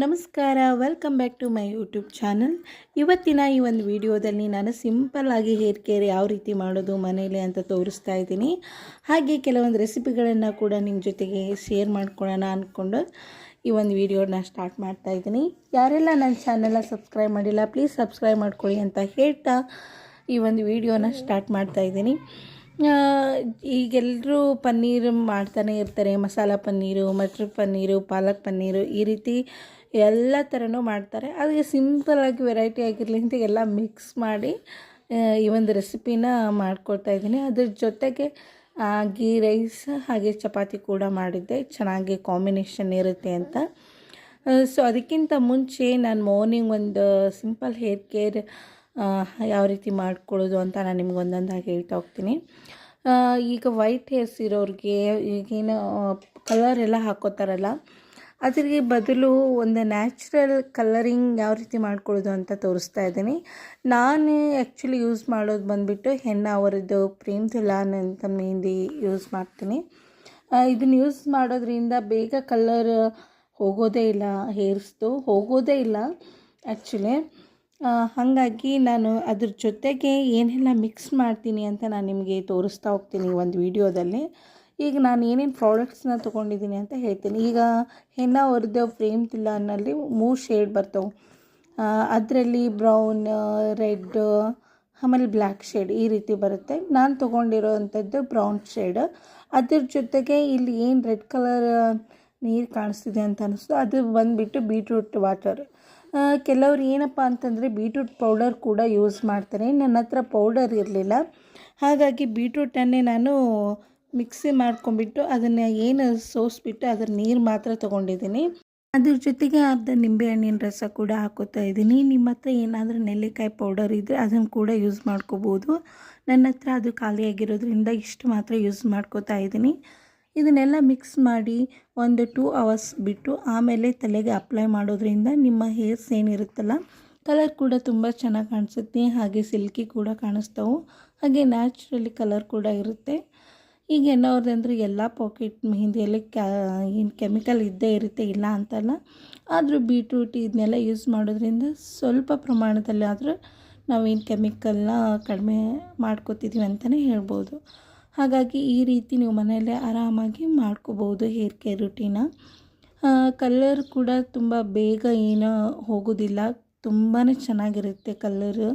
ನಮಸ್ಕಾರ, welcome back to my YouTube channel. ಇವತ್ತಿನ ಈ ಒಂದು ವಿಡಿಯೋದಲ್ಲಿ ನಾನು ಸಿಂಪಲ್ಲಾಗಿ ಹೇರ್ ಕೇರ್ ಯಾವ ರೀತಿ ಮಾಡೋದು ಮನೇಲಿ ಅಂತ ತೋರಿಸ್ತಾ ಇದ್ದೀನಿ. ಹಾಗೆ ಕೆಲವೊಂದು ರೆಸಿಪಿಗಳನ್ನು ಕೂಡ ನಿಮ್ಮ ಜೊತೆಗೆ ಶೇರ್ ಮಾಡ್ಕೊಳ್ಳೋಣ ಅಂದ್ಕೊಂಡು ಈ ಒಂದು ವಿಡಿಯೋನ ಸ್ಟಾರ್ಟ್ ಮಾಡ್ತಾ ಇದ್ದೀನಿ. ಯಾರೆಲ್ಲ ನನ್ನ ಚಾನಲ್ನ ಸಬ್ಸ್ಕ್ರೈಬ್ ಮಾಡಿಲ್ಲ ಪ್ಲೀಸ್ ಸಬ್ಸ್ಕ್ರೈಬ್ ಮಾಡ್ಕೊಳ್ಳಿ ಅಂತ ಹೇಳ್ತಾ ಈ ಒಂದು ವಿಡಿಯೋನ ಸ್ಟಾರ್ಟ್ ಮಾಡ್ತಾ ಇದ್ದೀನಿ. ಈಗೆಲ್ಲರೂ ಪನ್ನೀರ್ ಮಾಡ್ತಾನೆ ಇರ್ತಾರೆ. ಮಸಾಲ ಪನ್ನೀರು, ಮಟರ್ ಪನ್ನೀರು, ಪಾಲಕ್ ಪನ್ನೀರು, ಈ ರೀತಿ ಎಲ್ಲ ಥರನೂ ಮಾಡ್ತಾರೆ. ಅದಕ್ಕೆ ಸಿಂಪಲ್ಲಾಗಿ ವೆರೈಟಿ ಆಗಿರಲಿ ಅಂತ ಎಲ್ಲ ಮಿಕ್ಸ್ ಮಾಡಿ ಈ ಒಂದು ರೆಸಿಪಿನ ಮಾಡ್ಕೊಳ್ತಾ ಇದ್ದೀನಿ. ಅದ್ರ ಜೊತೆಗೆ ಗೀ ರೈಸ್ ಹಾಗೆ ಚಪಾತಿ ಕೂಡ ಮಾಡಿದ್ದೆ, ಚೆನ್ನಾಗಿ ಕಾಂಬಿನೇಷನ್ ಇರುತ್ತೆ ಅಂತ. ಸೊ ಅದಕ್ಕಿಂತ ಮುಂಚೆ ನಾನು ಮಾರ್ನಿಂಗ್ ಒಂದು ಸಿಂಪಲ್ ಹೇರ್ ಕೇರ್ ಯಾವ ರೀತಿ ಮಾಡ್ಕೊಳ್ಳೋದು ಅಂತ ನಾನು ನಿಮ್ಗೆ ಒಂದೊಂದಾಗಿ ಹೇಳ್ತಾ ಹೋಗ್ತೀನಿ. ಈಗ ವೈಟ್ ಹೇರ್ಸ್ ಇರೋರಿಗೆ ಈಗೇನು ಕಲರ್ ಎಲ್ಲ ಹಾಕೋತಾರಲ್ಲ, ಅದ್ರಿಗೆ ಬದಲು ಒಂದು ನ್ಯಾಚುರಲ್ ಕಲರಿಂಗ್ ಯಾವ ರೀತಿ ಮಾಡ್ಕೊಳ್ಳೋದು ಅಂತ ತೋರಿಸ್ತಾ ಇದ್ದೀನಿ. ನಾನು ಆ್ಯಕ್ಚುಲಿ ಯೂಸ್ ಮಾಡೋದು ಬಂದುಬಿಟ್ಟು ಹೆನ್ನ ಅವರದ್ದು ಪ್ರೇಮ್ ದುಲಾನ್ ಅಂತ ಮೆಹಂದಿ ಯೂಸ್ ಮಾಡ್ತೀನಿ. ಇದನ್ನು ಯೂಸ್ ಮಾಡೋದ್ರಿಂದ ಬೇಗ ಕಲರ್ ಹೋಗೋದೇ ಇಲ್ಲ, ಹೇರ್ಸ್ದು ಹೋಗೋದೇ ಇಲ್ಲ ಆ್ಯಕ್ಚುಲಿ. ಹಾಗಾಗಿ ನಾನು ಅದ್ರ ಜೊತೆಗೆ ಏನೆಲ್ಲ ಮಿಕ್ಸ್ ಮಾಡ್ತೀನಿ ಅಂತ ನಾನು ನಿಮಗೆ ತೋರಿಸ್ತಾ ಹೋಗ್ತೀನಿ ಒಂದು ವಿಡಿಯೋದಲ್ಲಿ. ಈಗ ನಾನು ಏನೇನು ಪ್ರಾಡಕ್ಟ್ಸ್ನ ತೊಗೊಂಡಿದ್ದೀನಿ ಅಂತ ಹೇಳ್ತೀನಿ. ಈಗ ಹೆನ್ನ ಅವ್ರದ್ದು ಫ್ರೇಮ್ ದುಲಾನಲ್ಲಿ 3 ಶೇಡ್ ಬರ್ತವೆ. ಅದರಲ್ಲಿ ಬ್ರೌನ್, ರೆಡ್, ಆಮೇಲೆ ಬ್ಲ್ಯಾಕ್ ಶೇಡ್ ಈ ರೀತಿ ಬರುತ್ತೆ. ನಾನು ತೊಗೊಂಡಿರೋವಂಥದ್ದು ಬ್ರೌನ್ ಶೇಡ್. ಅದ್ರ ಜೊತೆಗೆ ಇಲ್ಲಿ ಏನು ರೆಡ್ ಕಲರ್ ನೀರು ಕಾಣಿಸ್ತಿದೆ ಅಂತ ಅನ್ನಿಸ್ತು, ಅದು ಬಂದುಬಿಟ್ಟು ಬೀಟ್ರೂಟ್ ವಾಟರ್. ಕೆಲವ್ರು ಏನಪ್ಪ ಅಂತಂದರೆ ಬೀಟ್ರೂಟ್ ಪೌಡರ್ ಕೂಡ ಯೂಸ್ ಮಾಡ್ತಾರೆ. ನನ್ನ ಹತ್ರ ಪೌಡರ್ ಇರಲಿಲ್ಲ, ಹಾಗಾಗಿ ಬೀಟ್ರೂಟನ್ನೇ ನಾನು ಮಿಕ್ಸಿ ಮಾಡ್ಕೊಂಡ್ಬಿಟ್ಟು ಅದನ್ನು ಏನು ಸೋಸಿಬಿಟ್ಟು ಅದರ ನೀರು ಮಾತ್ರ ತೊಗೊಂಡಿದ್ದೀನಿ. ಅದ್ರ ಜೊತೆಗೆ ಅರ್ಧ ನಿಂಬೆಹಣ್ಣಿನ ರಸ ಕೂಡ ಹಾಕೋತಾ ಇದ್ದೀನಿ. ನಿಮ್ಮ ಹತ್ರ ಏನಾದರೂ ನೆಲ್ಲಿಕಾಯಿ ಪೌಡರ್ ಇದ್ದರೆ ಅದನ್ನು ಕೂಡ ಯೂಸ್ ಮಾಡ್ಕೋಬೋದು. ನನ್ನ ಹತ್ರ ಅದು ಖಾಲಿಯಾಗಿರೋದ್ರಿಂದ ಇಷ್ಟು ಮಾತ್ರ ಯೂಸ್ ಮಾಡ್ಕೋತಾ ಇದ್ದೀನಿ. ಇದನ್ನೆಲ್ಲ ಮಿಕ್ಸ್ ಮಾಡಿ ಒಂದು 2 ಅವರ್ಸ್ ಬಿಟ್ಟು ಆಮೇಲೆ ತಲೆಗೆ ಅಪ್ಲೈ ಮಾಡೋದ್ರಿಂದ ನಿಮ್ಮ ಹೇರ್ಸ್ ಏನಿರುತ್ತಲ್ಲ ಕಲರ್ ಕೂಡ ತುಂಬ ಚೆನ್ನಾಗಿ ಕಾಣಿಸುತ್ತೆ, ಹಾಗೆ ಸಿಲ್ಕಿ ಕೂಡ ಕಾಣಿಸ್ತವೆ, ಹಾಗೆ ನ್ಯಾಚುರಲಿ ಕಲರ್ ಕೂಡ ಇರುತ್ತೆ. ಈಗ ಏನವ್ರದಂದ್ರೆ ಎಲ್ಲ ಪಾಕೆಟ್ ಮೆಹಂದಿಯಲ್ಲಿ ಏನು ಕೆಮಿಕಲ್ ಇದ್ದೇ ಇರುತ್ತೆ, ಇಲ್ಲ ಅಂತಲ್ಲ. ಆದರೂ ಬೀಟ್ರೂಟ್ ಇದನ್ನೆಲ್ಲ ಯೂಸ್ ಮಾಡೋದ್ರಿಂದ ಸ್ವಲ್ಪ ಪ್ರಮಾಣದಲ್ಲಿ ಆದರೂ ನಾವೇನು ಕೆಮಿಕಲ್ನ ಕಡಿಮೆ ಮಾಡ್ಕೋತಿದ್ದೀವಿ ಅಂತಲೇ ಹೇಳ್ಬೋದು. ಹಾಗಾಗಿ ಈ ರೀತಿ ನೀವು ಮನೆಯಲ್ಲೇ ಆರಾಮಾಗಿ ಮಾಡ್ಕೋಬೋದು ಹೇರ್ ಕೇರ್ ರುಟೀನ. ಕಲರ್ ಕೂಡ ತುಂಬ ಬೇಗ ಏನೋ ಹೋಗೋದಿಲ್ಲ, ತುಂಬಾ ಚೆನ್ನಾಗಿರುತ್ತೆ ಕಲ್ಲರು.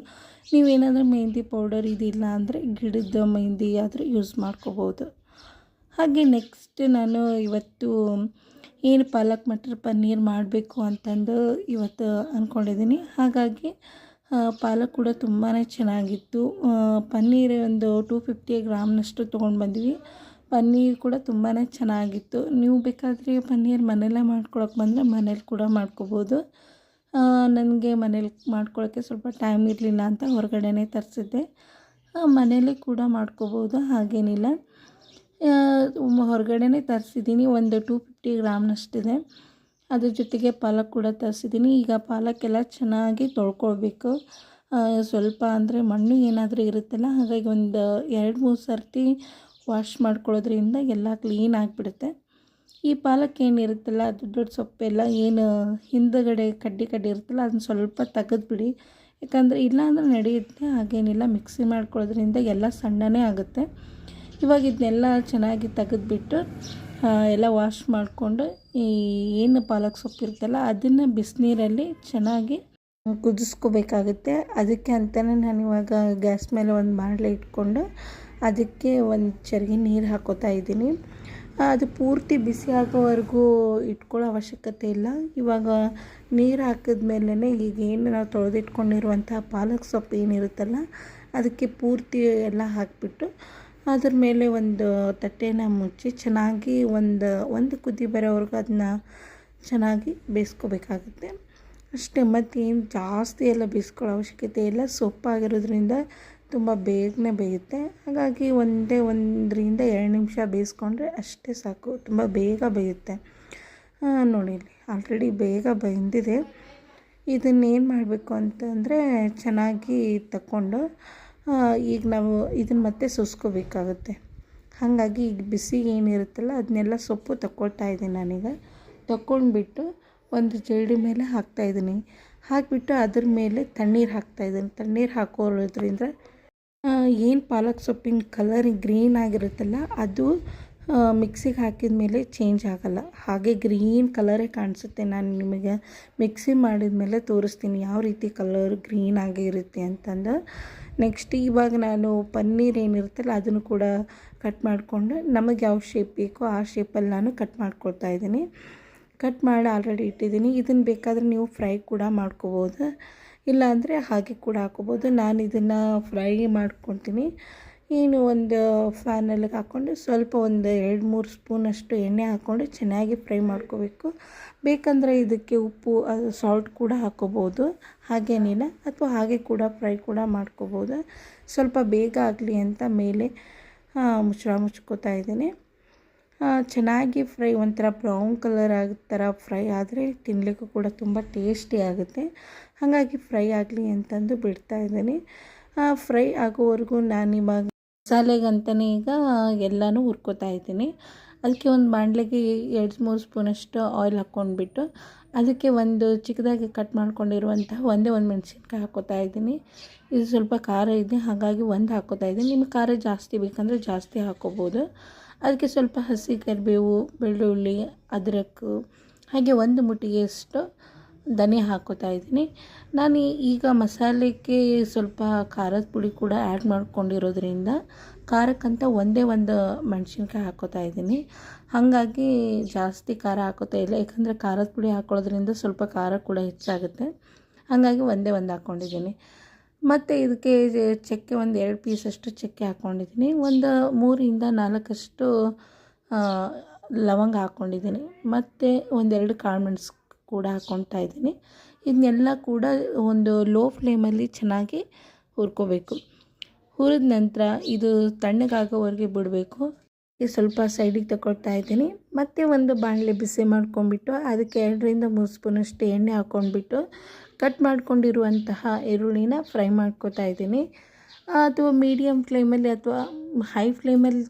ನೀವೇನಾದರೂ ಮೆಹಂದಿ ಪೌಡರ್ ಇದಿಲ್ಲ ಅಂದರೆ ಗಿಡದ ಮೆಹಂದಿ ಆದರೂ ಯೂಸ್ ಮಾಡ್ಕೋಬೋದು. ಹಾಗೆ ನೆಕ್ಸ್ಟ್ ನಾನು ಇವತ್ತು ಏನು ಪಾಲಕ್ ಮಟರ್ ಪನ್ನೀರ್ ಮಾಡಬೇಕು ಅಂತಂದು ಇವತ್ತು ಅಂದ್ಕೊಂಡಿದ್ದೀನಿ. ಹಾಗಾಗಿ ಪಾಲಕ್ ಕೂಡ ತುಂಬಾ ಚೆನ್ನಾಗಿತ್ತು. ಪನ್ನೀರ್ ಒಂದು 250 ಗ್ರಾಮ್ನಷ್ಟು ತೊಗೊಂಡು ಬಂದ್ವಿ. ಪನ್ನೀರ್ ಕೂಡ ತುಂಬಾ ಚೆನ್ನಾಗಿತ್ತು. ನೀವು ಬೇಕಾದರೆ ಪನ್ನೀರ್ ಮನೆಯಲ್ಲೇ ಮಾಡ್ಕೊಳಕ್ಕೆ ಬಂದರೆ ಮನೇಲಿ ಕೂಡ ಮಾಡ್ಕೋಬೋದು. ನನಗೆ ಮನೇಲಿ ಮಾಡ್ಕೊಳ್ಳೋಕ್ಕೆ ಸ್ವಲ್ಪ ಟೈಮ್ ಇರಲಿಲ್ಲ ಅಂತ ಹೊರಗಡೆನೇ ತರಿಸಿದ್ದೆ. ಮನೇಲಿ ಕೂಡ ಮಾಡ್ಕೋಬೋದು, ಹಾಗೇನಿಲ್ಲ. ಹೊರಗಡೆನೇ ತರಿಸಿದ್ದೀನಿ, ಒಂದು 250 ಗ್ರಾಮ್ನಷ್ಟಿದೆ. ಅದ್ರ ಜೊತೆಗೆ ಪಾಲಕ್ ಕೂಡ ತರಿಸಿದ್ದೀನಿ. ಈಗ ಪಾಲಕ್ಕೆಲ್ಲ ಚೆನ್ನಾಗಿ ತೊಳ್ಕೊಳ್ಬೇಕು. ಸ್ವಲ್ಪ ಅಂದರೆ ಮಣ್ಣು ಏನಾದರೂ ಇರುತ್ತಲ್ಲ, ಹಾಗಾಗಿ ಒಂದು 2-3 ಸರ್ತಿ ವಾಶ್ ಮಾಡ್ಕೊಳ್ಳೋದ್ರಿಂದ ಎಲ್ಲ ಕ್ಲೀನ್ ಆಗಿಬಿಡುತ್ತೆ. ಈ ಪಾಲಕ್ ಏನಿರುತ್ತಲ್ಲ, ಅದು ದೊಡ್ಡ ಸೊಪ್ಪೆಲ್ಲ ಏನು ಹಿಂದುಗಡೆ ಕಡ್ಡಿ ಇರುತ್ತಲ್ಲ, ಅದನ್ನ ಸ್ವಲ್ಪ ತೆಗೆದುಬಿಡಿ. ಯಾಕಂದರೆ ಇಲ್ಲಾಂದರೆ ನಡೆಯುತ್ತೆ, ಹಾಗೇನಿಲ್ಲ. ಮಿಕ್ಸಿ ಮಾಡ್ಕೊಳ್ಳೋದ್ರಿಂದ ಎಲ್ಲ ಸಣ್ಣನೇ ಆಗುತ್ತೆ. ಇವಾಗ ಇದನ್ನೆಲ್ಲ ಚೆನ್ನಾಗಿ ತೆಗೆದುಬಿಟ್ಟು ಎಲ್ಲ ವಾಶ್ ಮಾಡಿಕೊಂಡು ಈ ಏನು ಪಾಲಕ್ ಸೊಪ್ಪು ಇರುತ್ತಲ್ಲ ಅದನ್ನು ಬಿಸಿನೀರಲ್ಲಿ ಚೆನ್ನಾಗಿ ಕುದಿಸ್ಕೋಬೇಕಾಗುತ್ತೆ. ಅದಕ್ಕೆ ಅಂತಲೇ ನಾನಿವಾಗ ಗ್ಯಾಸ್ ಮೇಲೆ ಒಂದು ಬಾಣಲೆ ಇಟ್ಕೊಂಡು ಅದಕ್ಕೆ ಒಂದು ಚರಿಗೆ ನೀರು ಹಾಕೋತಾ ಇದ್ದೀನಿ. ಅದು ಪೂರ್ತಿ ಬಿಸಿ ಆಗೋವರೆಗೂ ಇಟ್ಕೊಳ್ಳೋ ಅವಶ್ಯಕತೆ ಇಲ್ಲ. ಇವಾಗ ನೀರು ಹಾಕಿದ್ಮೇಲೆ ಈಗೇನು ನಾವು ತೊಳೆದಿಟ್ಕೊಂಡಿರುವಂಥ ಪಾಲಕ್ ಸೊಪ್ಪು ಏನಿರುತ್ತಲ್ಲ ಅದಕ್ಕೆ ಪೂರ್ತಿ ಎಲ್ಲ ಹಾಕಿಬಿಟ್ಟು ಅದ್ರ ಮೇಲೆ ಒಂದು ತಟ್ಟೆನ ಮುಚ್ಚಿ ಚೆನ್ನಾಗಿ ಒಂದು ಕುದಿ ಬರೋವರೆಗೂ ಅದನ್ನ ಚೆನ್ನಾಗಿ ಬೇಯಿಸ್ಕೋಬೇಕಾಗುತ್ತೆ ಅಷ್ಟೇ. ಮತ್ತೇನು ಜಾಸ್ತಿ ಎಲ್ಲ ಬೇಯಿಸ್ಕೊಳ್ಳೋ ಅವಶ್ಯಕತೆ ಇಲ್ಲ, ಸೊಪ್ಪಾಗಿರೋದ್ರಿಂದ ತುಂಬ ಬೇಗನೆ ಬೇಯುತ್ತೆ. ಹಾಗಾಗಿ 1-2 ನಿಮಿಷ ಬೇಯಿಸ್ಕೊಂಡ್ರೆ ಅಷ್ಟೇ ಸಾಕು, ತುಂಬ ಬೇಗ ಬೇಯುತ್ತೆ. ನೋಡಿ ಇಲ್ಲಿ ಆಲ್ರೆಡಿ ಬೇಗ ಬೆಂದಿದೆ. ಇದನ್ನೇನು ಮಾಡಬೇಕು ಅಂತಂದರೆ ಚೆನ್ನಾಗಿ ತಗೊಂಡು ಈಗ ನಾವು ಇದನ್ನು ಮತ್ತೆ ಸೋಸ್ಕೋಬೇಕಾಗುತ್ತೆ. ಹಾಗಾಗಿ ಈಗ ಬಿಸಿ ಏನಿರುತ್ತಲ್ಲ ಅದನ್ನೆಲ್ಲ ಸೊಪ್ಪು ತಗೊಳ್ತಾ ಇದ್ದೀನಿ ನಾನೀಗ. ತಗೊಂಡ್ಬಿಟ್ಟು ಒಂದು ಜರಡಿ ಮೇಲೆ ಹಾಕ್ತಾಯಿದ್ದೀನಿ. ಹಾಕಿಬಿಟ್ಟು ಅದ್ರ ಮೇಲೆ ತಣ್ಣೀರು ಹಾಕ್ತಾಯಿದ್ದೀನಿ. ತಣ್ಣೀರು ಹಾಕೋದ್ರಿಂದ ಏನು ಪಾಲಕ್ ಸೊಪ್ಪಿನ ಕಲರ್ ಗ್ರೀನ್ ಆಗಿರುತ್ತಲ್ಲ ಅದು ಮಿಕ್ಸಿಗೆ ಹಾಕಿದ ಮೇಲೆ ಚೇಂಜ್ ಆಗೋಲ್ಲ, ಹಾಗೆ ಗ್ರೀನ್ ಕಲರೇ ಕಾಣಿಸುತ್ತೆ. ನಾನು ನಿಮಗೆ ಮಿಕ್ಸಿ ಮಾಡಿದ ಮೇಲೆ ತೋರಿಸ್ತೀನಿ ಯಾವ ರೀತಿ ಕಲರ್ ಗ್ರೀನ್ ಆಗಿರುತ್ತೆ ಅಂತಂದು. ನೆಕ್ಸ್ಟ್ ಇವಾಗ ನಾನು ಪನ್ನೀರ್ ಏನಿರುತ್ತಲ್ಲ ಅದನ್ನು ಕೂಡ ಕಟ್ ಮಾಡಿಕೊಂಡು ನಮಗೆ ಯಾವ ಶೇಪ್ ಬೇಕೋ ಆ ಶೇಪಲ್ಲಿ ನಾನು ಕಟ್ ಮಾಡ್ಕೊಳ್ತಾ ಇದ್ದೀನಿ. ಕಟ್ ಮಾಡಿ ಆಲ್ರೆಡಿ ಇಟ್ಟಿದ್ದೀನಿ. ಇದನ್ನು ಬೇಕಾದರೆ ನೀವು ಫ್ರೈ ಕೂಡ ಮಾಡ್ಕೋಬೋದು, ಇಲ್ಲಾಂದರೆ ಹಾಗೆ ಕೂಡ ಹಾಕೋಬೋದು. ನಾನು ಇದನ್ನು ಫ್ರೈ ಮಾಡ್ಕೊತೀನಿ. ಏನು ಒಂದು ಫ್ಯಾನಲ್ಲಿಗೆ ಹಾಕ್ಕೊಂಡು ಸ್ವಲ್ಪ ಒಂದು 2-3 ಸ್ಪೂನಷ್ಟು ಎಣ್ಣೆ ಹಾಕ್ಕೊಂಡು ಚೆನ್ನಾಗಿ ಫ್ರೈ ಮಾಡ್ಕೋಬೇಕು. ಬೇಕಂದರೆ ಇದಕ್ಕೆ ಉಪ್ಪು ಸಾಲ್ಟ್ ಕೂಡ ಹಾಕ್ಕೋಬೋದು, ಹಾಗೇನಿಲ್ಲ, ಅಥವಾ ಹಾಗೆ ಕೂಡ ಫ್ರೈ ಕೂಡ ಮಾಡ್ಕೋಬೋದು. ಸ್ವಲ್ಪ ಬೇಗ ಆಗಲಿ ಅಂತ ಮೇಲೆ ಮುಚ್ಕೋತಾ ಇದ್ದೀನಿ. ಚೆನ್ನಾಗಿ ಫ್ರೈ ಒಂಥರ ಬ್ರೌನ್ ಕಲರ್ ಆಗೋ ಥರ ಫ್ರೈ ಆದರೆ ತಿನ್ನಲಿಕ್ಕೂ ಕೂಡ ತುಂಬ ಟೇಸ್ಟಿ ಆಗುತ್ತೆ. ಹಾಗಾಗಿ ಫ್ರೈ ಆಗಲಿ ಅಂತಂದು ಬಿಡ್ತಾ ಇದ್ದೀನಿ. ಫ್ರೈ ಆಗೋವರೆಗೂ ನಾನು ಇವಾಗ ಮಸಾಲೆಗಂತಲೇ ಈಗ ಎಲ್ಲನೂ ಹುರ್ಕೋತಾ ಇದ್ದೀನಿ. ಅದಕ್ಕೆ ಒಂದು ಬಾಣಲೆಗೆ 2-3 ಸ್ಪೂನಷ್ಟು ಆಯಿಲ್ ಹಾಕ್ಕೊಂಡ್ಬಿಟ್ಟು ಅದಕ್ಕೆ ಒಂದು ಚಿಕ್ಕದಾಗಿ ಕಟ್ ಮಾಡ್ಕೊಂಡಿರುವಂತಹ ಒಂದೇ ಒಂದು ಮೆಣಸಿನ್ಕಾಯಿ ಹಾಕ್ಕೋತಾ ಇದ್ದೀನಿ. ಇದು ಸ್ವಲ್ಪ ಖಾರ ಇದೆ, ಹಾಗಾಗಿ ಒಂದು ಹಾಕ್ಕೋತಾ ಇದ್ದೀನಿ. ನಿಮಗೆ ಖಾರ ಜಾಸ್ತಿ ಬೇಕಂದರೆ ಜಾಸ್ತಿ ಹಾಕ್ಕೋಬೋದು. ಅದಕ್ಕೆ ಸ್ವಲ್ಪ ಹಸಿ ಕರಿಬೇವು, ಬೆಳ್ಳುಳ್ಳಿ, ಅದ್ರಕ್ಕು, ಹಾಗೆ ಒಂದು ಮುಟ್ಟಿಗೆಯಷ್ಟು ಧನಿಯಾ ಹಾಕ್ಕೋತಾ ಇದ್ದೀನಿ. ನಾನು ಈಗ ಮಸಾಲೆಗೆ ಸ್ವಲ್ಪ ಖಾರದ ಪುಡಿ ಕೂಡ ಆ್ಯಡ್ ಮಾಡ್ಕೊಂಡಿರೋದ್ರಿಂದ ಖಾರಕ್ಕಂತ ಒಂದೇ ಒಂದು ಮೆಣಸಿನ್ಕಾಯಿ ಹಾಕ್ಕೋತಾ ಇದ್ದೀನಿ. ಹಾಗಾಗಿ ಜಾಸ್ತಿ ಖಾರ ಹಾಕೋತಾ ಇಲ್ಲ, ಯಾಕಂದರೆ ಖಾರದ ಪುಡಿ ಹಾಕ್ಕೊಳ್ಳೋದ್ರಿಂದ ಸ್ವಲ್ಪ ಖಾರ ಕೂಡ ಹೆಚ್ಚಾಗುತ್ತೆ. ಹಾಗಾಗಿ ಒಂದೇ ಒಂದು ಹಾಕ್ಕೊಂಡಿದ್ದೀನಿ. ಮತ್ತು ಇದಕ್ಕೆ ಚಕ್ಕೆ ಒಂದು 2 ಪೀಸಷ್ಟು ಚಕ್ಕೆ ಹಾಕ್ಕೊಂಡಿದ್ದೀನಿ. ಒಂದು 3-4 ಲವಂಗ ಹಾಕ್ಕೊಂಡಿದ್ದೀನಿ. ಮತ್ತು 1-2 ಕಾಳುಮೆಣಸು ಕೂಡ ಹಾಕ್ಕೊಳ್ತಾ ಇದ್ದೀನಿ. ಇದನ್ನೆಲ್ಲ ಕೂಡ ಒಂದು ಲೋ ಫ್ಲೇಮಲ್ಲಿ ಚೆನ್ನಾಗಿ ಹುರ್ಕೋಬೇಕು. ಹುರಿದ ನಂತರ ಇದು ತಣ್ಣಗಾಗೋವರೆಗೆ ಬಿಡಬೇಕು. ಸ್ವಲ್ಪ ಸೈಡಿಗೆ ತಗೊಳ್ತಾ ಇದ್ದೀನಿ. ಮತ್ತು ಒಂದು ಬಾಣಲೆ ಬಿಸಿ ಮಾಡ್ಕೊಂಡ್ಬಿಟ್ಟು ಅದಕ್ಕೆ 2-3 ಸ್ಪೂನಷ್ಟು ಎಣ್ಣೆ ಹಾಕ್ಕೊಂಡ್ಬಿಟ್ಟು ಕಟ್ ಮಾಡ್ಕೊಂಡಿರುವಂತಹ ಈರುಳ್ಳಿನ ಫ್ರೈ ಮಾಡ್ಕೋತಾ ಇದ್ದೀನಿ. ಅಥವಾ ಮೀಡಿಯಮ್ ಫ್ಲೇಮಲ್ಲಿ ಅಥವಾ ಹೈ ಫ್ಲೇಮಲ್ಲಿ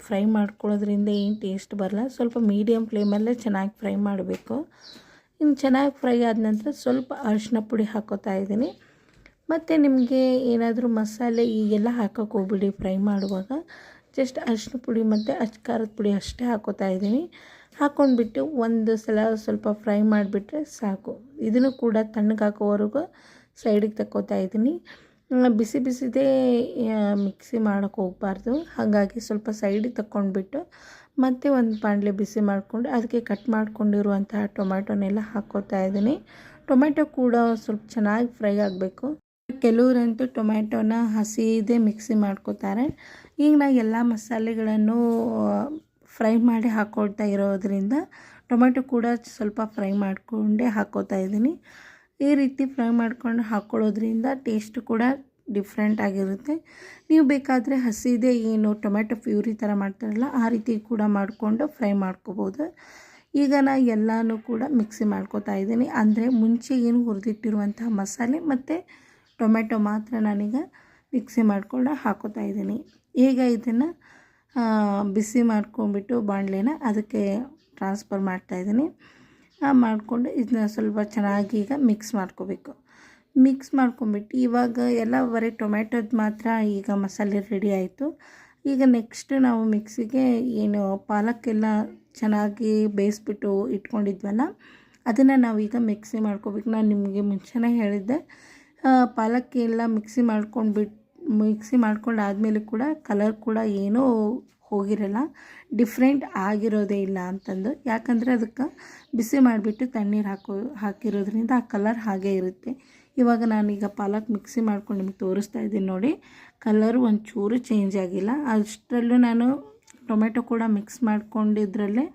ಫ್ರೈ ಮಾಡ್ಕೊಳ್ಳೋದ್ರಿಂದ ಏನು ಟೇಸ್ಟ್ ಬರಲ್ಲ. ಸ್ವಲ್ಪ ಮೀಡಿಯಮ್ ಫ್ಲೇಮಲ್ಲೇ ಚೆನ್ನಾಗಿ ಫ್ರೈ ಮಾಡಬೇಕು. ಇನ್ನು ಚೆನ್ನಾಗಿ ಫ್ರೈ ಆದ ನಂತರ ಸ್ವಲ್ಪ ಅರಿಶಿನ ಪುಡಿ ಹಾಕ್ಕೋತಾ ಇದ್ದೀನಿ. ಮತ್ತು ನಿಮಗೆ ಏನಾದರೂ ಮಸಾಲೆ ಈಗೆಲ್ಲ ಹಾಕೋಕ್ಕೆ ಹೋಗ್ಬಿಡಿ ಫ್ರೈ ಮಾಡುವಾಗ. ಜಸ್ಟ್ ಅರಿಶಿನ ಪುಡಿ ಮತ್ತು ಖಾರದ ಪುಡಿ ಅಷ್ಟೇ ಹಾಕ್ಕೋತಾ ಇದ್ದೀನಿ. ಹಾಕ್ಕೊಂಡ್ಬಿಟ್ಟು ಒಂದು ಸಲ ಸ್ವಲ್ಪ ಫ್ರೈ ಮಾಡಿಬಿಟ್ರೆ ಸಾಕು. ಇದನ್ನು ಕೂಡ ತಣ್ಣಗಾಕೋವರೆಗೂ ಸೈಡಿಗೆ ತಕ್ಕೋತಾ ಇದ್ದೀನಿ. ಬಿಸಿ ಬಿಸಿದೇ ಮಿಕ್ಸಿ ಮಾಡೋಕ್ಕೆ ಹೋಗಬಾರ್ದು, ಹಾಗಾಗಿ ಸ್ವಲ್ಪ ಸೈಡಿಗೆ ತಕ್ಕೊಂಡ್ಬಿಟ್ಟು ಮತ್ತು ಒಂದು ಬಾಣಲೆ ಬಿಸಿ ಮಾಡಿಕೊಂಡು ಅದಕ್ಕೆ ಕಟ್ ಮಾಡ್ಕೊಂಡಿರುವಂತಹ ಟೊಮ್ಯಾಟೊನೆಲ್ಲ ಹಾಕ್ಕೋತಾ ಇದ್ದೀನಿ. ಟೊಮೆಟೊ ಕೂಡ ಸ್ವಲ್ಪ ಚೆನ್ನಾಗಿ ಫ್ರೈ ಆಗಬೇಕು. ಕೆಲವರಂತೂ ಟೊಮ್ಯಾಟೊನ ಹಸಿದೇ ಮಿಕ್ಸಿ ಮಾಡ್ಕೋತಾರೆ. ಈಗ ನಾನು ಎಲ್ಲ ಮಸಾಲೆಗಳನ್ನು ಫ್ರೈ ಮಾಡಿ ಹಾಕ್ಕೊಳ್ತಾ ಇರೋದ್ರಿಂದ ಟೊಮೆಟೊ ಕೂಡ ಸ್ವಲ್ಪ ಫ್ರೈ ಮಾಡಿಕೊಂಡೇ ಹಾಕ್ಕೋತಾ ಇದ್ದೀನಿ. ಈ ರೀತಿ ಫ್ರೈ ಮಾಡ್ಕೊಂಡು ಹಾಕ್ಕೊಳ್ಳೋದ್ರಿಂದ ಟೇಸ್ಟ್ ಕೂಡ ಡಿಫ್ರೆಂಟ್ ಆಗಿರುತ್ತೆ. ನೀವು ಬೇಕಾದರೆ ಹಸಿದೇ ಏನು ಟೊಮೆಟೊ ಪ್ಯೂರಿ ಥರ ಮಾಡ್ತಾರಲ್ಲ ಆ ರೀತಿ ಕೂಡ ಮಾಡಿಕೊಂಡು ಫ್ರೈ ಮಾಡ್ಕೋಬೋದು. ಈಗ ನಾನು ಎಲ್ಲನೂ ಕೂಡ ಮಿಕ್ಸಿ ಮಾಡ್ಕೋತಾ ಇದ್ದೀನಿ. ಅಂದರೆ ಮುಂಚೆ ಏನು ಹುರಿದಿಟ್ಟಿರುವಂತಹ ಮಸಾಲೆ ಮತ್ತು ಟೊಮೆಟೊ ಮಾತ್ರ ನಾನೀಗ ಮಿಕ್ಸಿ ಮಾಡಿಕೊಂಡು ಹಾಕ್ಕೋತಾ ಇದ್ದೀನಿ. ಈಗ ಇದನ್ನು ಬಿಸಿ ಮಾಡ್ಕೊಂಡ್ಬಿಟ್ಟು ಬಾಣಲೆನ ಅದಕ್ಕೆ ಟ್ರಾನ್ಸ್ಫರ್ ಮಾಡ್ತಾಯಿದ್ದೀನಿ. ಮಾಡಿಕೊಂಡು ಇದನ್ನ ಸ್ವಲ್ಪ ಚೆನ್ನಾಗಿ ಈಗ ಮಿಕ್ಸ್ ಮಾಡ್ಕೋಬೇಕು. ಮಿಕ್ಸ್ ಮಾಡ್ಕೊಂಬಿಟ್ಟು ಇವಾಗ ಎಲ್ಲ ಬರೀ ಟೊಮೆಟೊದು ಮಾತ್ರ ಈಗ ಮಸಾಲೆ ರೆಡಿ ಆಯಿತು. ಈಗ ನೆಕ್ಸ್ಟ್ ನಾವು ಮಿಕ್ಸಿಗೆ ಏನು ಪಾಲಕ್ಕೆಲ್ಲ ಚೆನ್ನಾಗಿ ಬೇಯಿಸ್ಬಿಟ್ಟು ಇಟ್ಕೊಂಡಿದ್ವಲ್ಲ ಅದನ್ನು ನಾವೀಗ ಮಿಕ್ಸಿ ಮಾಡ್ಕೋಬೇಕು. ನಾನು ನಿಮಗೆ ಮುಂಚೆನೇ ಹೇಳಿದ್ದೆ, ಪಾಲಕ್ಕೆಲ್ಲ ಮಿಕ್ಸಿ ಮಾಡ್ಕೊಂಡು ಆದಮೇಲೆ ಕೂಡ ಕಲರ್ ಕೂಡ ಏನೂ ಹೋಗಿರಲ್ಲ, ಡಿಫ್ರೆಂಟ್ ಆಗಿರೋದೇ ಇಲ್ಲ ಅಂತಂದು. ಯಾಕಂದರೆ ಅದಕ್ಕೆ ಬಿಸಿ ಮಾಡಿಬಿಟ್ಟು ತಣ್ಣೀರು ಹಾಕಿರೋದ್ರಿಂದ ಆ ಕಲರ್ ಹಾಗೇ ಇರುತ್ತೆ. ಇವಾಗ ನಾನೀಗ ಪಾಲಕ್ ಮಿಕ್ಸಿ ಮಾಡ್ಕೊಂಡು ನಿಮಗೆ ತೋರಿಸ್ತಾ ಇದ್ದೀನಿ ನೋಡಿ, ಕಲರು ಒಂಚೂರು ಚೇಂಜ್ ಆಗಿಲ್ಲ. ಅಷ್ಟರಲ್ಲೂ ನಾನು ಟೊಮೆಟೊ ಕೂಡ ಮಿಕ್ಸ್ ಮಾಡ್ಕೊಂಡಿದ್ರಲ್ಲೇ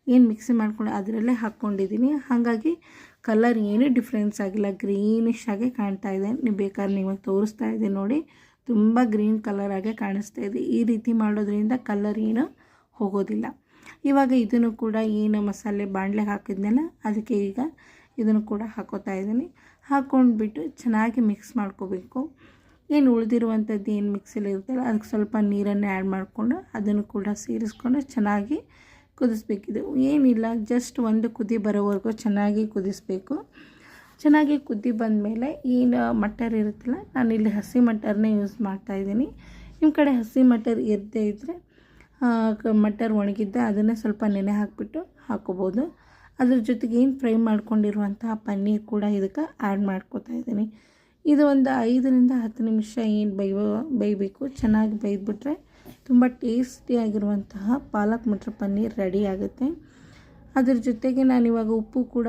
ಏನು ಮಿಕ್ಸಿ ಮಾಡ್ಕೊಂಡು ಅದರಲ್ಲೇ ಹಾಕ್ಕೊಂಡಿದ್ದೀನಿ. ಹಾಗಾಗಿ ಕಲರ್ ಏನೂ ಡಿಫ್ರೆನ್ಸ್ ಆಗಿಲ್ಲ, ಗ್ರೀನಿಶ್ ಆಗಿ ಕಾಣ್ತಾ ಇದೆ. ನೀವು ಬೇಕಾದ್ರೆ ನಿಮಗೆ ತೋರಿಸ್ತಾ ಇದ್ದೀನಿ ನೋಡಿ, ತುಂಬ ಗ್ರೀನ್ ಕಲರ್ ಆಗೇ ಕಾಣಿಸ್ತಾ ಇದೆ. ಈ ರೀತಿ ಮಾಡೋದ್ರಿಂದ ಕಲರ್ ಏನೂ ಹೋಗೋದಿಲ್ಲ. ಇವಾಗ ಇದನ್ನು ಕೂಡ ಏನು ಮಸಾಲೆ ಬಾಣಲೆಗೆ ಹಾಕಿದ್ನಲ್ಲ ಅದಕ್ಕೆ ಈಗ ಇದನ್ನು ಕೂಡ ಹಾಕೋತಾ ಇದ್ದೀನಿ. ಹಾಕ್ಕೊಂಡ್ಬಿಟ್ಟು ಚೆನ್ನಾಗಿ ಮಿಕ್ಸ್ ಮಾಡ್ಕೋಬೇಕು. ಏನು ಉಳಿದಿರುವಂಥದ್ದು ಏನು ಮಿಕ್ಸಲ್ಲಿ ಇರುತ್ತಲ್ಲ ಅದಕ್ಕೆ ಸ್ವಲ್ಪ ನೀರನ್ನು ಆ್ಯಡ್ ಮಾಡಿಕೊಂಡು ಅದನ್ನು ಕೂಡ ಸೇರಿಸ್ಕೊಂಡು ಚೆನ್ನಾಗಿ ಕುದಿಸ್ಬೇಕಿದೆ. ಏನಿಲ್ಲ, ಜಸ್ಟ್ ಒಂದು ಕುದಿ ಬರೋವರೆಗೂ ಚೆನ್ನಾಗಿ ಕುದಿಸ್ಬೇಕು. ಚೆನ್ನಾಗಿ ಕುದಿ ಬಂದಮೇಲೆ ಏನು ಮಟರ್ ಇರುತ್ತಲ್ಲ, ನಾನಿಲ್ಲಿ ಹಸಿ ಮಟರ್ನೇ ಯೂಸ್ ಮಾಡ್ತಾಯಿದ್ದೀನಿ. ನಿಮ್ಮ ಕಡೆ ಹಸಿ ಮಟರ್ ಇರದೇ ಇದ್ದರೆ ಮಟರ್ ಒಣಗಿದ್ದೆ ಅದನ್ನೇ ಸ್ವಲ್ಪ ನೆನೆ ಹಾಕಿಬಿಟ್ಟು ಹಾಕ್ಕೋಬೋದು. ಅದ್ರ ಜೊತೆಗೆ ಏನು ಫ್ರೈ ಮಾಡ್ಕೊಂಡಿರುವಂತಹ ಪನ್ನೀರ್ ಕೂಡ ಇದಕ್ಕೆ ಆ್ಯಡ್ ಮಾಡ್ಕೋತಾ ಇದ್ದೀನಿ. ಇದು ಒಂದು 5-10 ನಿಮಿಷ ಏನು ಬೇಯಬೇಕು. ಚೆನ್ನಾಗಿ ಬೇಯ್ದುಬಿಟ್ರೆ ತುಂಬ ಟೇಸ್ಟಿಯಾಗಿರುವಂತಹ ಪಾಲಕ್ ಮಟರ್ ಪನ್ನೀರ್ ರೆಡಿ ಆಗುತ್ತೆ. ಅದ್ರ ಜೊತೆಗೆ ನಾನಿವಾಗ ಉಪ್ಪು ಕೂಡ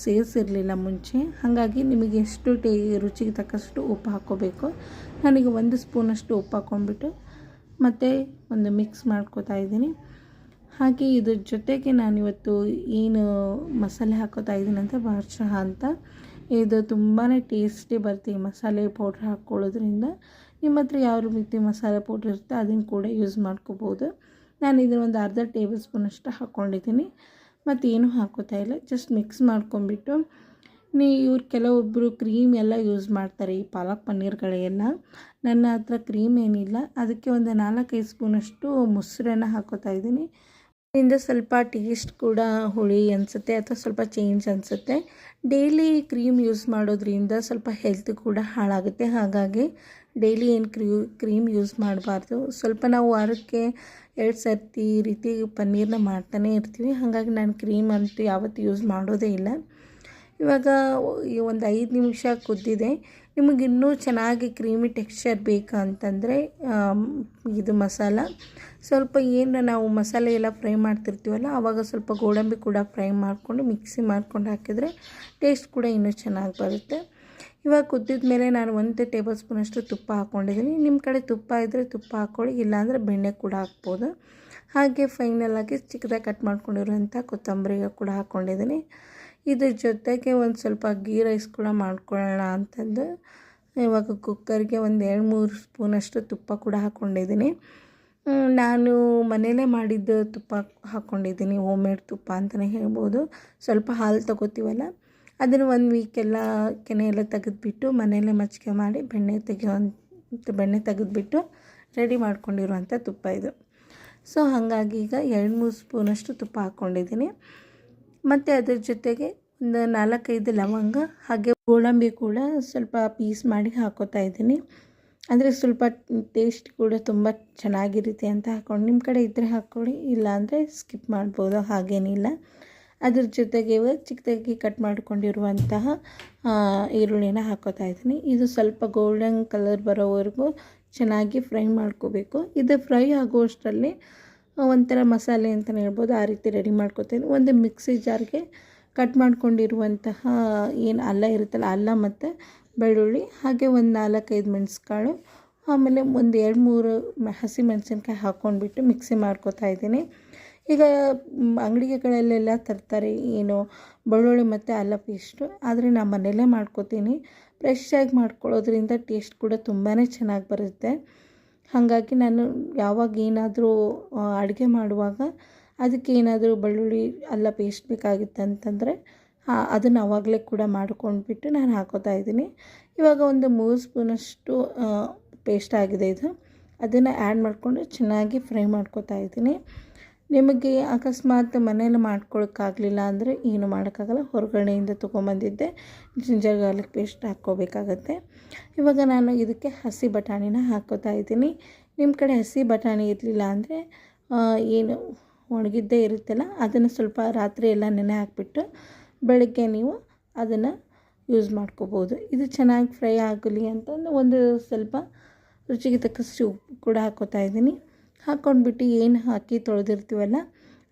ಸೇರಿಸಿರಲಿಲ್ಲ ಮುಂಚೆ, ಹಾಗಾಗಿ ನಿಮಗೆ ಎಷ್ಟು ರುಚಿಗೆ ತಕ್ಕಷ್ಟು ಉಪ್ಪು ಹಾಕ್ಕೋಬೇಕು. ನನಗೆ 1 ಸ್ಪೂನಷ್ಟು ಉಪ್ಪು ಹಾಕ್ಕೊಂಡ್ಬಿಟ್ಟು ಮತ್ತು ಒಂದು ಮಿಕ್ಸ್ ಮಾಡ್ಕೋತಾ ಇದ್ದೀನಿ. ಹಾಗೆ ಇದ್ರ ಜೊತೆಗೆ ನಾನಿವತ್ತು ಏನು ಮಸಾಲೆ ಹಾಕೋತಾ ಇದ್ದೀನಿ ಅಂತ ಬಾದ್ಶಾಹ ಅಂತ. ಇದು ತುಂಬಾ ಟೇಸ್ಟಿ ಬರುತ್ತೆ ಈ ಮಸಾಲೆ ಪೌಡ್ರ್ ಹಾಕ್ಕೊಳ್ಳೋದ್ರಿಂದ. ನಿಮ್ಮ ಹತ್ರ ಯಾವ ರೀತಿ ಮಸಾಲೆ ಪೌಡ್ರ್ ಇರುತ್ತೆ ಅದನ್ನು ಕೂಡ ಯೂಸ್ ಮಾಡ್ಕೋಬೋದು. ನಾನು ಇದನ್ನು ಒಂದು ಅರ್ಧ ಟೇಬಲ್ ಸ್ಪೂನಷ್ಟು ಹಾಕ್ಕೊಂಡಿದ್ದೀನಿ. ಮತ್ತೇನು ಹಾಕೋತಾ ಇಲ್ಲ, ಜಸ್ಟ್ ಮಿಕ್ಸ್ ಮಾಡ್ಕೊಂಬಿಟ್ಟು ಇವ್ರು ಕೆಲವೊಬ್ಬರು ಕ್ರೀಮ್ ಎಲ್ಲ ಯೂಸ್ ಮಾಡ್ತಾರೆ ಈ ಪಾಲಕ್ ಪನ್ನೀರ್ಗಳೆಲ್ಲ. ನನ್ನ ಹತ್ರ ಕ್ರೀಮ್ ಏನಿಲ್ಲ, ಅದಕ್ಕೆ ಒಂದು 4-5 ಸ್ಪೂನಷ್ಟು ಮೊಸರನ್ನು ಹಾಕೋತಾ ಇದ್ದೀನಿ. ಇದರಿಂದ ಸ್ವಲ್ಪ ಟೇಸ್ಟ್ ಕೂಡ ಹುಳಿ ಅನಿಸುತ್ತೆ ಅಥವಾ ಸ್ವಲ್ಪ ಚೇಂಜ್ ಅನಿಸುತ್ತೆ. ಡೈಲಿ ಕ್ರೀಮ್ ಯೂಸ್ ಮಾಡೋದ್ರಿಂದ ಸ್ವಲ್ಪ ಹೆಲ್ತ್ ಕೂಡ ಹಾಳಾಗುತ್ತೆ. ಹಾಗಾಗಿ ಡೈಲಿ ಏನು ಕ್ರೀಮ್ ಯೂಸ್ ಮಾಡಬಾರ್ದು. ಸ್ವಲ್ಪ ನಾವು ವಾರಕ್ಕೆ 2 ಸರ್ತಿ ಈ ರೀತಿ ಪನ್ನೀರನ್ನ ಮಾಡ್ತಾನೆ ಇರ್ತೀವಿ. ಹಾಗಾಗಿ ನಾನು ಕ್ರೀಮ್ ಅಂತೂ ಯಾವತ್ತೂ ಯೂಸ್ ಮಾಡೋದೇ ಇಲ್ಲ. ಇವಾಗ ಒಂದು 5 ನಿಮಿಷ ಕುದ್ದಿದೆ. ನಿಮಗಿನ್ನೂ ಚೆನ್ನಾಗಿ ಕ್ರೀಮಿ ಟೆಕ್ಸ್ಚರ್ ಬೇಕಾ ಅಂತಂದರೆ ಇದು ಮಸಾಲ ಸ್ವಲ್ಪ ಏನು ನಾವು ಮಸಾಲೆ ಎಲ್ಲ ಫ್ರೈ ಮಾಡ್ತಿರ್ತೀವಲ್ಲ, ಆವಾಗ ಸ್ವಲ್ಪ ಗೋಡಂಬಿ ಕೂಡ ಫ್ರೈ ಮಾಡಿಕೊಂಡು ಮಿಕ್ಸಿ ಮಾಡ್ಕೊಂಡು ಹಾಕಿದರೆ ಟೇಸ್ಟ್ ಕೂಡ ಇನ್ನೂ ಚೆನ್ನಾಗಿ ಬರುತ್ತೆ. ಇವಾಗ ಕುದ್ದಿದ ಮೇಲೆ ನಾನು 1 ಟೇಬಲ್ ಸ್ಪೂನಷ್ಟು ತುಪ್ಪ ಹಾಕ್ಕೊಂಡಿದ್ದೀನಿ. ನಿಮ್ಮ ಕಡೆ ತುಪ್ಪ ಇದ್ದರೆ ತುಪ್ಪ ಹಾಕ್ಕೊಳ್ಳಿ, ಇಲ್ಲಾಂದರೆ ಬೆಣ್ಣೆ ಕೂಡ ಹಾಕ್ಬೋದು. ಹಾಗೆ ಫೈನಲಾಗಿ ಚಿಕ್ಕದಾಗಿ ಕಟ್ ಮಾಡ್ಕೊಂಡಿರೋಂಥ ಕೊತ್ತಂಬರಿ ಕೂಡ ಹಾಕ್ಕೊಂಡಿದ್ದೀನಿ. ಇದ್ರ ಜೊತೆಗೆ ಒಂದು ಸ್ವಲ್ಪ ಗೀ ರೈಸ್ ಕೂಡ ಮಾಡ್ಕೊಳ್ಳೋಣ ಅಂತಂದು ಇವಾಗ ಕುಕ್ಕರ್ಗೆ ಒಂದು 2-3 ಸ್ಪೂನಷ್ಟು ತುಪ್ಪ ಕೂಡ ಹಾಕ್ಕೊಂಡಿದ್ದೀನಿ. ನಾನು ಮನೆಯಲ್ಲೇ ಮಾಡಿದ್ದ ತುಪ್ಪ ಹಾಕ್ಕೊಂಡಿದ್ದೀನಿ, ಹೋಮ್ ಮೇಡ್ ತುಪ್ಪ ಅಂತಲೇ ಹೇಳ್ಬೋದು. ಸ್ವಲ್ಪ ಹಾಲು ತಗೋತೀವಲ್ಲ, ಅದನ್ನು 1 ವೀಕೆಲ್ಲ ಕೆನೆ ಎಲ್ಲ ತೆಗೆದುಬಿಟ್ಟು ಮನೆಯಲ್ಲೇ ಮಜ್ಜಿಗೆ ಮಾಡಿ ಬೆಣ್ಣೆ ತೆಗೆದುಬಿಟ್ಟು ರೆಡಿ ಮಾಡ್ಕೊಂಡಿರುವಂಥ ತುಪ್ಪ ಇದು. ಸೊ ಹಾಗಾಗಿ ಈಗ 2-3 ಸ್ಪೂನಷ್ಟು ತುಪ್ಪ ಹಾಕ್ಕೊಂಡಿದ್ದೀನಿ. ಮತ್ತು ಅದ್ರ ಜೊತೆಗೆ ಒಂದು 4-5 ಲವಂಗ ಹಾಗೆ ಗೋಡಂಬಿ ಕೂಡ ಸ್ವಲ್ಪ ಪೀಸ್ ಮಾಡಿ ಹಾಕೋತಾ ಇದ್ದೀನಿ. ಅಂದರೆ ಸ್ವಲ್ಪ ಟೇಸ್ಟ್ ಕೂಡ ತುಂಬ ಚೆನ್ನಾಗಿರುತ್ತೆ ಅಂತ ಹಾಕ್ಕೊಂಡು, ನಿಮ್ಮ ಕಡೆ ಇದ್ದರೆ ಹಾಕ್ಕೊಳ್ಳಿ, ಇಲ್ಲಾಂದರೆ ಸ್ಕಿಪ್ ಮಾಡ್ಬೋದು, ಹಾಗೇನಿಲ್ಲ. ಅದ್ರ ಜೊತೆಗೆ ಚಿಕ್ಕದಾಗಿ ಕಟ್ ಮಾಡ್ಕೊಂಡಿರುವಂತಹ ಈರುಳ್ಳಿನ ಹಾಕೋತಾ ಇದ್ದೀನಿ. ಇದು ಸ್ವಲ್ಪ ಗೋಲ್ಡನ್ ಕಲರ್ ಬರೋವರೆಗೂ ಚೆನ್ನಾಗಿ ಫ್ರೈ ಮಾಡ್ಕೋಬೇಕು. ಇದು ಫ್ರೈ ಆಗುವಷ್ಟರಲ್ಲಿ ಒಂಥರ ಮಸಾಲೆ ಅಂತಲೇ ಹೇಳ್ಬೋದು, ಆ ರೀತಿ ರೆಡಿ ಮಾಡ್ಕೋತೀನಿ. ಒಂದು ಮಿಕ್ಸಿ ಜಾರ್ಗೆ ಕಟ್ ಮಾಡ್ಕೊಂಡಿರುವಂತಹ ಏನು ಅಲ್ಲ ಇರುತ್ತಲ್ಲ, ಅಲ್ಲ ಮತ್ತು ಬೆಳ್ಳುಳ್ಳಿ, ಹಾಗೆ ಒಂದು 4-5 ಮೆಣಸುಕಾಳು, ಆಮೇಲೆ ಒಂದು 2-3 ಹಸಿ ಮೆಣಸಿನ್ಕಾಯಿ ಹಾಕ್ಕೊಂಡ್ಬಿಟ್ಟು ಮಿಕ್ಸಿ ಮಾಡ್ಕೋತಾ ಇದ್ದೀನಿ. ಈಗ ಅಂಗಡಿಗಳಲ್ಲೆಲ್ಲ ತರ್ತಾರೆ ಏನು ಬೆಳ್ಳುಳ್ಳಿ ಮತ್ತು ಅಲ್ಲ ಪೇಸ್ಟು, ಆದರೆ ನಾನು ಮನೆಯಲ್ಲೇ ಮಾಡ್ಕೋತೀನಿ. ಫ್ರೆಶ್ಶಾಗಿ ಮಾಡ್ಕೊಳ್ಳೋದ್ರಿಂದ ಟೇಸ್ಟ್ ಕೂಡ ತುಂಬಾ ಚೆನ್ನಾಗಿ ಬರುತ್ತೆ. ಹಾಗಾಗಿ ನಾನು ಯಾವಾಗ ಏನಾದರೂ ಅಡುಗೆ ಮಾಡುವಾಗ ಅದಕ್ಕೆ ಏನಾದರೂ ಬೆಳ್ಳುಳ್ಳಿ ಅಲ್ಲ ಪೇಸ್ಟ್ ಬೇಕಾಗಿತ್ತು ಅಂತಂದರೆ ಅದನ್ನು ಆವಾಗಲೇ ಕೂಡ ಮಾಡ್ಕೊಂಡ್ಬಿಟ್ಟು ನಾನು ಹಾಕೋತಾ ಇದ್ದೀನಿ. ಇವಾಗ ಒಂದು 3 ಸ್ಪೂನಷ್ಟು ಪೇಸ್ಟ್ ಆಗಿದೆ ಇದು, ಅದನ್ನು ಆ್ಯಡ್ ಮಾಡಿಕೊಂಡು ಚೆನ್ನಾಗಿ ಫ್ರೈ ಮಾಡ್ಕೋತಾ ಇದ್ದೀನಿ. ನಿಮಗೆ ಅಕಸ್ಮಾತ್ ಮನೇಲಿ ಮಾಡ್ಕೊಳಕ್ಕಾಗಲಿಲ್ಲ ಅಂದರೆ ಏನು ಮಾಡೋಕ್ಕಾಗಲ್ಲ, ಹೊರಗಡೆಯಿಂದ ತೊಗೊಂಬಂದಿದ್ದೆ ಜಿಂಜರ್ ಗಾರ್ಲಿಕ್ ಪೇಸ್ಟ್ ಹಾಕ್ಕೋಬೇಕಾಗತ್ತೆ. ಇವಾಗ ನಾನು ಇದಕ್ಕೆ ಹಸಿ ಬಟಾಣಿನ ಹಾಕ್ಕೋತಾ ಇದ್ದೀನಿ. ನಿಮ್ಮ ಕಡೆ ಹಸಿ ಬಟಾಣಿ ಇರಲಿಲ್ಲ ಅಂದರೆ ಏನು ಒಣಗಿದ್ದೇ ಇರುತ್ತಲ್ಲ, ಅದನ್ನು ಸ್ವಲ್ಪ ರಾತ್ರಿ ಎಲ್ಲ ನೆನೆ ಹಾಕಿಬಿಟ್ಟು ಬೆಳಗ್ಗೆ ನೀವು ಅದನ್ನು ಯೂಸ್ ಮಾಡ್ಕೋಬೋದು. ಇದು ಚೆನ್ನಾಗಿ ಫ್ರೈ ಆಗಲಿ ಅಂತಂದು ಒಂದು ಸ್ವಲ್ಪ ರುಚಿಗೆ ತಕ್ಕಷ್ಟು ಉಪ್ಪು ಕೂಡ ಹಾಕ್ಕೋತಾ ಇದ್ದೀನಿ. ಹಾಕ್ಕೊಂಡ್ಬಿಟ್ಟು ಏನು ಹಾಕಿ ತೊಳೆದಿರ್ತೀವಲ್ಲ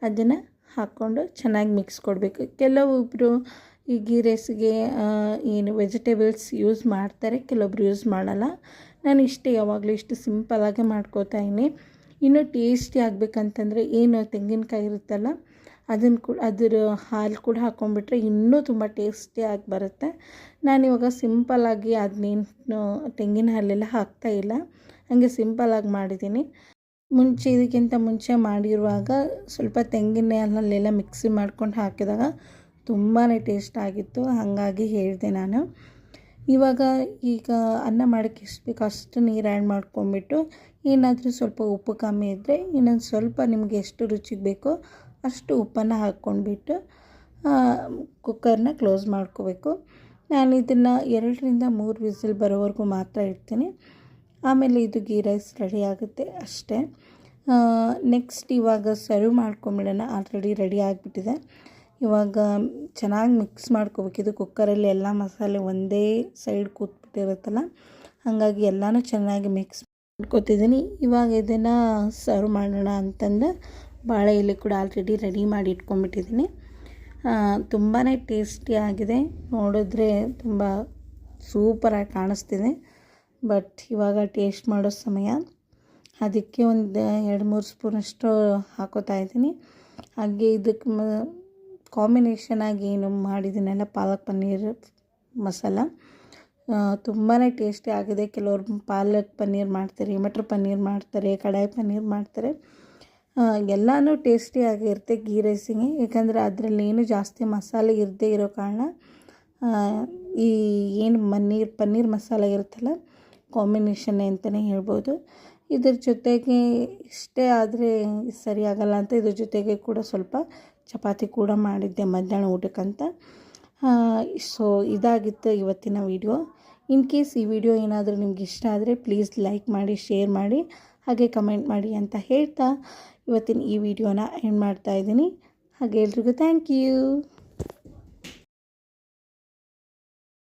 ಅದನ್ನು ಹಾಕ್ಕೊಂಡು ಚೆನ್ನಾಗಿ ಮಿಕ್ಸ್ ಕೊಡಬೇಕು. ಕೆಲವೊಬ್ಬರು ಈ ಗೀ ರೈಸ್ಗೆ ಏನು ವೆಜಿಟೇಬಲ್ಸ್ ಯೂಸ್ ಮಾಡ್ತಾರೆ, ಕೆಲವೊಬ್ರು ಯೂಸ್ ಮಾಡಲ್ಲ. ನಾನು ಯಾವಾಗಲೂ ಇಷ್ಟು ಸಿಂಪಲಾಗೆ ಮಾಡ್ಕೋತಾ ಇದ್ದೀನಿ. ಇನ್ನೂ ಟೇಸ್ಟಿ ಆಗಬೇಕಂತಂದರೆ ಏನು ತೆಂಗಿನಕಾಯಿ ಇರುತ್ತಲ್ಲ, ಅದನ್ನು ಕೂಡ ಅದರ ಹಾಲು ಕೂಡ ಹಾಕ್ಕೊಂಡ್ಬಿಟ್ರೆ ಇನ್ನೂ ತುಂಬ ಟೇಸ್ಟಿಯಾಗಿ ಬರುತ್ತೆ. ನಾನಿವಾಗ ಸಿಂಪಲ್ಲಾಗಿ ಅದನ್ನೇನು ತೆಂಗಿನ ಹಾಲೆಲ್ಲ ಹಾಕ್ತಾಯಿಲ್ಲ, ಹಾಗೆ ಸಿಂಪಲ್ಲಾಗಿ ಮಾಡಿದ್ದೀನಿ. ಇದಕ್ಕಿಂತ ಮುಂಚೆ ಮಾಡಿರುವಾಗ ಸ್ವಲ್ಪ ತೆಂಗಿನ ಹಾಲೆಲ್ಲ ಮಿಕ್ಸಿ ಮಾಡ್ಕೊಂಡು ಹಾಕಿದಾಗ ತುಂಬಾ ಟೇಸ್ಟ್ ಆಗಿತ್ತು, ಹಾಗಾಗಿ ಹೇಳಿದೆ ನಾನು. ಈಗ ಅನ್ನ ಮಾಡೋಕ್ಕೆ ಎಷ್ಟು ಬೇಕೋ ಅಷ್ಟು ನೀರು ಆ್ಯಡ್ ಮಾಡ್ಕೊಂಬಿಟ್ಟು, ಏನಾದರೂ ಸ್ವಲ್ಪ ಉಪ್ಪು ಕಮ್ಮಿ ಇದ್ದರೆ ಇನ್ನೊಂದು ಸ್ವಲ್ಪ ನಿಮಗೆ ಎಷ್ಟು ರುಚಿಗೆ ಬೇಕೋ ಅಷ್ಟು ಉಪ್ಪನ್ನು ಹಾಕ್ಕೊಂಡ್ಬಿಟ್ಟು ಕುಕ್ಕರ್ನ ಕ್ಲೋಸ್ ಮಾಡ್ಕೋಬೇಕು. ನಾನು ಇದನ್ನು 2-3 ವಿಸಿಲ್ ಬರೋವರೆಗೂ ಮಾತ್ರ ಇಡ್ತೀನಿ. ಆಮೇಲೆ ಇದು ಗೀ ರೈಸ್ ರೆಡಿ ಆಗುತ್ತೆ ಅಷ್ಟೇ. ನೆಕ್ಸ್ಟ್ ಇವಾಗ ಸರ್ವ್ ಮಾಡ್ಕೊಂಬಿಡೋಣ. ಆಲ್ರೆಡಿ ರೆಡಿ ಆಗಿಬಿಟ್ಟಿದೆ. ಇವಾಗ ಚೆನ್ನಾಗಿ ಮಿಕ್ಸ್ ಮಾಡ್ಕೋಬೇಕು. ಇದು ಕುಕ್ಕರಲ್ಲಿ ಎಲ್ಲ ಮಸಾಲೆ ಒಂದೇ ಸೈಡ್ ಕೂತ್ಬಿಟ್ಟಿರುತ್ತಲ್ಲ, ಹಾಗಾಗಿ ಎಲ್ಲನೂ ಚೆನ್ನಾಗಿ ಮಿಕ್ಸ್ ಮಾಡ್ಕೋತಿದ್ದೀನಿ. ಇವಾಗ ಇದನ್ನು ಸರ್ವ್ ಮಾಡೋಣ ಅಂತಂದು ಬಾಳೆ ಎಲೆ ಕೂಡ ಆಲ್ರೆಡಿ ರೆಡಿ ಮಾಡಿ ಇಟ್ಕೊಂಡ್ಬಿಟ್ಟಿದ್ದೀನಿ. ತುಂಬಾ ಟೇಸ್ಟಿಯಾಗಿದೆ. ನೋಡಿದ್ರೆ ತುಂಬ ಸೂಪರಾಗಿ ಕಾಣಿಸ್ತಿದೆ. ಬಟ್ ಇವಾಗ ಟೇಸ್ಟ್ ಮಾಡೋ ಸಮಯ. ಅದಕ್ಕೆ ಒಂದು 2-3 ಸ್ಪೂನಷ್ಟು ಹಾಕೋತಾ ಇದ್ದೀನಿ. ಹಾಗೆ ಇದಕ್ಕೆ ಕಾಂಬಿನೇಷನ್ ಆಗಿ ಏನು ಮಾಡಿದ್ದೀನಲ್ಲ ಪಾಲಕ್ ಪನ್ನೀರ್ ಮಸಾಲ, ತುಂಬಾ ಟೇಸ್ಟಿ ಆಗಿದೆ. ಕೆಲವರು ಪಾಲಕ್ ಪನ್ನೀರ್ ಮಾಡ್ತಾರೆ, ಮಟರ್ ಪನ್ನೀರ್ ಮಾಡ್ತಾರೆ, ಕಡಾಯಿ ಪನ್ನೀರ್ ಮಾಡ್ತಾರೆ. ಎಲ್ಲನೂ ಟೇಸ್ಟಿಯಾಗಿರುತ್ತೆ ಗೀ ರೈಸಿಗೆ. ಯಾಕಂದರೆ ಅದರಲ್ಲಿ ಏನು ಜಾಸ್ತಿ ಮಸಾಲೆ ಇರದೇ ಇರೋ ಕಾರಣ ಈ ಏನು ಪನ್ನೀರ್ ಮಸಾಲೆ ಇರುತ್ತಲ್ಲ, ಕಾಂಬಿನೇಷನ್ನೇ ಅಂತಲೇ ಹೇಳ್ಬೋದು. ಇದ್ರ ಜೊತೆಗೆ ಇಷ್ಟೇ ಆದರೆ ಸರಿಯಾಗಲ್ಲ ಅಂತ ಇದ್ರ ಜೊತೆಗೆ ಕೂಡ ಸ್ವಲ್ಪ ಚಪಾತಿ ಕೂಡ ಮಾಡಿದ್ದೆ ಮಧ್ಯಾಹ್ನ ಊಟಕ್ಕಂತ. ಸೊ ಇದಾಗಿತ್ತು ಇವತ್ತಿನ ವಿಡಿಯೋ. ಇನ್ ಕೇಸ್ ಈ ವಿಡಿಯೋ ಏನಾದರೂ ನಿಮ್ಗೆ ಇಷ್ಟ ಆದರೆ ಪ್ಲೀಸ್ ಲೈಕ್ ಮಾಡಿ, ಶೇರ್ ಮಾಡಿ, ಹಾಗೆ ಕಮೆಂಟ್ ಮಾಡಿ ಅಂತ ಹೇಳ್ತಾ ಇವತ್ತಿನ ಈ ವಿಡಿಯೋನ ಎಂಡ್ ಮಾಡ್ತಾಯಿದ್ದೀನಿ. ಹಾಗೆ ಎಲ್ರಿಗೂ ಥ್ಯಾಂಕ್ ಯು.